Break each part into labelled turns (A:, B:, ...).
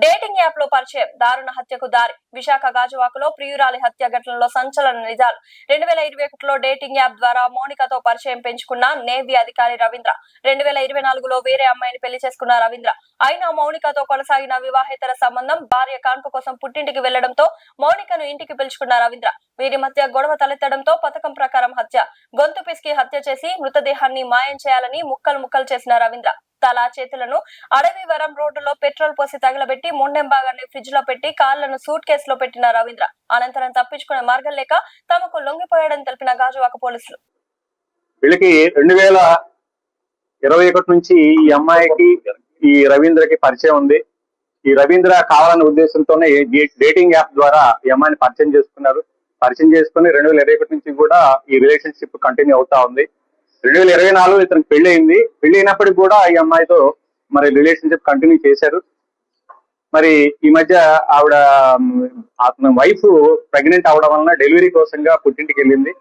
A: Dating app లో పరిచయం దారుణ హత్యకు దారి. విశాఖ గాజువాకలో ప్రియురాలి హత్య ఘటనలో సంచలన నిజాలు. 2021లో డేటింగ్ యాప్ ద్వారా మౌనికతో పరిచయం పెంచుకున్న నేవీ అధికారి రవీంద్ర 2024లో వేరే అమ్మాయిని పెళ్లి చేసుకున్న రవీంద్ర. అయినా మౌనికతో కొనసాగిన వివాహేతర సంబంధం. భార్య కాన్పు కోసం పుట్టింటికి వెళ్లడంతో మౌనికను ఇంటికి పిలుచుకున్న రవీంద్ర. వీరి మధ్య గొడవ తలెత్తడంతో పథకం ప్రకారం హత్య. గొంతు పిసికి హత్య చేసి మృతదేహాన్ని మాయం చేయాలని ముక్కలు ముక్కలు చేసిన రవీంద్ర తల చేతులను అడవివరం రోడ్డులో పెట్రోల్ పోసి తగలబెట్టి మొండెం భాగాన్ని ఫ్రిడ్జ్ లో పెట్టి కాళ్లను సూట్ కేసులో పెట్టిన రవీంద్ర అనంతరం తప్పించుకునే మార్గం లేక తమకు లొంగిపోయాడని తెలిపిన గాజువాక పోలీసులు.
B: వీళ్ళకి 2021 నుంచి ఈ అమ్మాయికి ఈ రవీంద్రకి పరిచయం ఉంది. ఈ రవీంద్ర కావాలనే ఉద్దేశంతోనే డేటింగ్ యాప్ ద్వారా ఈ అమ్మాయిని పరిచయం చేసుకున్నారు. పరిచయం చేసుకుని 2021 నుంచి కూడా ఈ రిలేషన్షిప్ కంటిన్యూ అవుతా ఉంది. 2024 ఇతనికి పెళ్లి అయింది. పెళ్లి అయినప్పటికీ కూడా ఈ అమ్మాయితో మరి రిలేషన్షిప్ కంటిన్యూ చేశారు. మరి ఈ మధ్య ఆవిడ అతని వైఫ్ ప్రెగ్నెంట్ అవడం వలన డెలివరీ కోసంగా పుట్టింటికి వెళ్ళింది.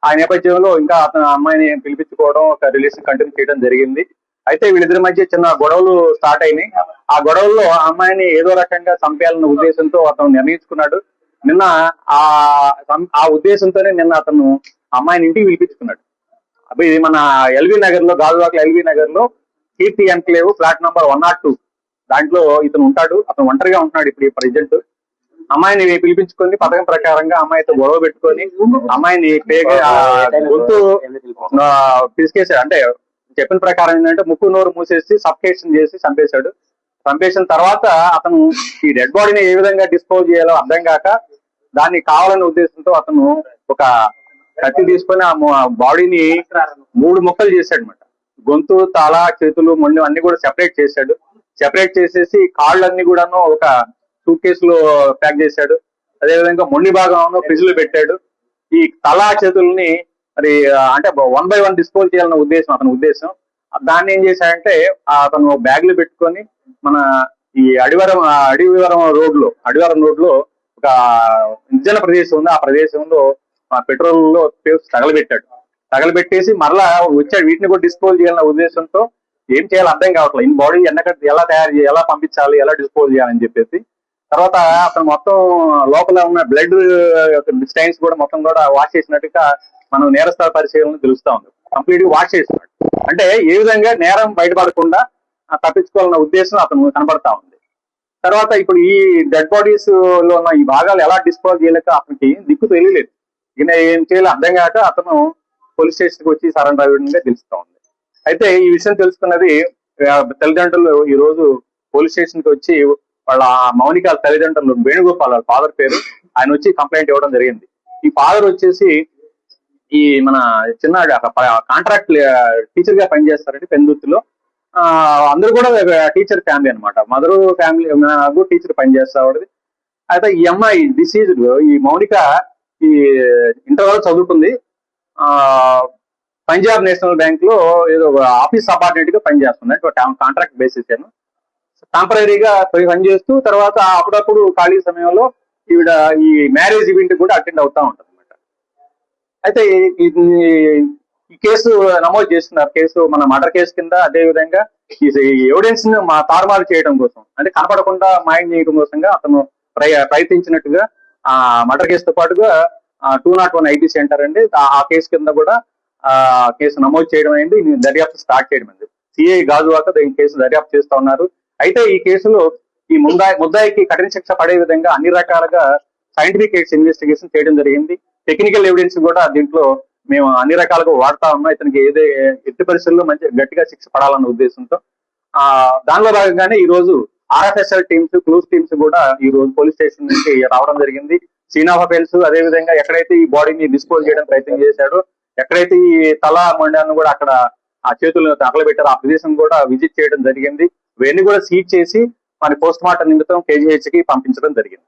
B: ఆ నేపథ్యంలో ఇంకా అతను అమ్మాయిని పిలిపించుకోవడం, ఒక రిలేషన్ కంటిన్యూ చేయడం జరిగింది. అయితే వీళ్ళిద్దరి మధ్య చిన్న గొడవలు స్టార్ట్ అయినాయి. ఆ గొడవల్లో ఆ అమ్మాయిని ఏదో రకంగా చంపేయాలన్న ఉద్దేశంతో అతను నిర్ణయించుకున్నాడు. నిన్న ఆ ఉద్దేశంతోనే నిన్న అతను అమ్మాయిని ఇంటికి పిలిపించుకున్నాడు. అప్పుడు ఇది మన ఎల్వి నగర్ లో, గాజువాక ఎల్వి నగర్ లో కీర్తి ఎన్క్లేవ్ ఫ్లాట్ నంబర్ 102 దాంట్లో ఇతను ఉంటాడు. అతను ఒంటరిగా ఉంటున్నాడు ఇప్పుడు ప్రజెంట్. అమ్మాయిని పిలిపించుకొని పథకం ప్రకారంగా అమ్మాయితో గొడవ పెట్టుకొని అమ్మాయిని గొంతు పిసికేసాడు. అంటే చెప్పిన ప్రకారం ఏంటంటే ముక్కు నోరు మూసేసి సఫికేషన్ చేసి చంపేశాడు. చంపేసిన తర్వాత అతను ఈ డెడ్ బాడీని ఏ విధంగా డిస్పోజ్ చేయాలో అర్థం కాక దాన్ని కావాలనే ఉద్దేశంతో అతను ఒక కత్తి తీసుకొని ఆ బాడీని 3 ముక్కలు చేశాడు అనమాట. గొంతు, తల, చేతులు, మొండెం అన్ని కూడా సెపరేట్ చేశాడు. సెపరేట్ చేసేసి కాళ్ళన్నీ కూడాను ఒక సూట్ కేసులో ప్యాక్ చేశాడు. అదేవిధంగా మొండి భాగం ఫ్రిడ్జ్ లో పెట్టాడు. ఈ తల, చేతుల్ని మరి అంటే 1 by 1 డిస్పోజ్ చేయాలన్న ఉద్దేశం అతని ఉద్దేశం. దాన్ని ఏం చేశాడంటే అతను బ్యాగ్ లో పెట్టుకొని మన ఈ అడవివరం రోడ్ లో ఒక నిర్జన ప్రదేశం ఉంది. ఆ ప్రదేశంలో పెట్రోల్ లో తగలబెట్టేసి మరలా వచ్చాడు. వీటిని కూడా డిస్పోజ్ చేయాలన్న ఉద్దేశంతో ఏం చేయాలో అర్థం కావట్లేదు. ఈ బాడీ ఎలా తయారు చేయాలి, ఎలా పంపించాలి, ఎలా డిస్పోజ్ చేయాలని చెప్పేసి తర్వాత అతను మొత్తం లోపల ఉన్న బ్లడ్ స్టైన్స్ కూడా మొత్తం కూడా వాష్ చేసినట్టుగా మనం నేరస్థల పరిశీలన తెలుస్తా ఉంది. కంప్లీట్ గా వాష్ చేస్తున్నాడు. అంటే ఏ విధంగా నేరం బయటపడకుండా తప్పించుకోవాలన్న ఉద్దేశం అతను కనబడతా ఉంది. తర్వాత ఇప్పుడు ఈ డెడ్ బాడీస్ లో ఉన్న ఈ భాగాలు ఎలా డిస్పోజ్ చేయలేక అతనికి దిక్కు తెలియలేదు. ఈయన ఏం చేయాలో అర్థం కాక అతను పోలీస్ స్టేషన్ కి వచ్చి సరెండర్ అయ్యిందే తెలుస్తా ఉంది. అయితే ఈ విషయం తెలుసుకున్నది తల్లిదండ్రులు ఈ రోజు పోలీస్ స్టేషన్ కి వచ్చి వాళ్ళ మౌనిక తల్లిదండ్రులు వేణుగోపాల్ వాళ్ళ ఫాదర్ పేరు, ఆయన వచ్చి కంప్లైంట్ ఇవ్వడం జరిగింది. ఈ ఫాదర్ వచ్చేసి ఈ మన చిన్న కాంట్రాక్ట్ టీచర్ గా పనిచేస్తారండి పెందుర్తిలో. అందరూ కూడా టీచర్ ఫ్యామిలీ అనమాట. మదర్ ఫ్యామిలీ టీచర్ పనిచేస్తాడు. అయితే ఈ అమ్మాయి డిసీజ్డ్ ఈ మౌనిక ఈ ఇంటర్ వరకు చదువుకుంది. పంజాబ్ నేషనల్ బ్యాంక్ లో ఏదో ఆఫీస్ సబార్డినేట్ గా పనిచేస్తుంది. అంటే కాంట్రాక్ట్ బేసిస్ టెంపరీగా పనిచేస్తూ తర్వాత అప్పుడప్పుడు ఖాళీ సమయంలో ఈవిడ ఈ మ్యారేజ్ ఈవెంట్ కూడా అటెండ్ అవుతా ఉంటుంది అనమాట. అయితే ఈ కేసు నమోదు చేస్తున్నారు. కేసు మన మర్డర్ కేసు కింద. అదే విధంగా ఈ ఎవిడెన్స్ ని తారుమారు చేయడం కోసం, అంటే కనపడకుండా మాయం చేయడం కోసంగా అతను ప్రయత్నించినట్టుగా ఆ మర్డర్ కేసుతో పాటుగా 201 ఐపీసీ సెంటర్ అండి ఆ కేసు కింద కూడా కేసు నమోదు చేయడం అయింది. దర్యాప్తు స్టార్ట్ చేయడం అయింది. సిఐ గాజువాక ఈ కేసు దర్యాప్తు చేస్తా ఉన్నారు. అయితే ఈ కేసులో ఈ ముద్దాయికి కఠిన శిక్ష పడే విధంగా అన్ని రకాలుగా సైంటిఫిక్ ఇన్వెస్టిగేషన్ చేయడం జరిగింది. టెక్నికల్ ఎవిడెన్స్ కూడా దీంట్లో మేము అన్ని రకాలుగా వాడుతా ఉన్నాం. ఇతనికి ఎట్టి పరిస్థితుల్లో మంచి గట్టిగా శిక్ష పడాలన్న ఉద్దేశంతో దానిలో భాగంగానే ఈ రోజు RFSL టీమ్స్, క్లూస్ టీమ్స్ కూడా ఈ రోజు పోలీస్ స్టేషన్ నుంచి రావడం జరిగింది. సీన్ ఆఫ్ అఫెన్స్, అదేవిధంగా ఎక్కడైతే ఈ బాడీని డిస్పోజ్ చేయడం ప్రయత్నం చేశాడో, ఎక్కడైతే ఈ తల మొండాన్ని కూడా అక్కడ ఆ చేతులను తగలబెట్టారో ఆ ప్రదేశం కూడా విజిట్ చేయడం జరిగింది. ఇవన్నీ కూడా సీజ్ చేసి మన పోస్ట్ మార్టం నిమిత్తం KGH కి పంపించడం జరిగింది.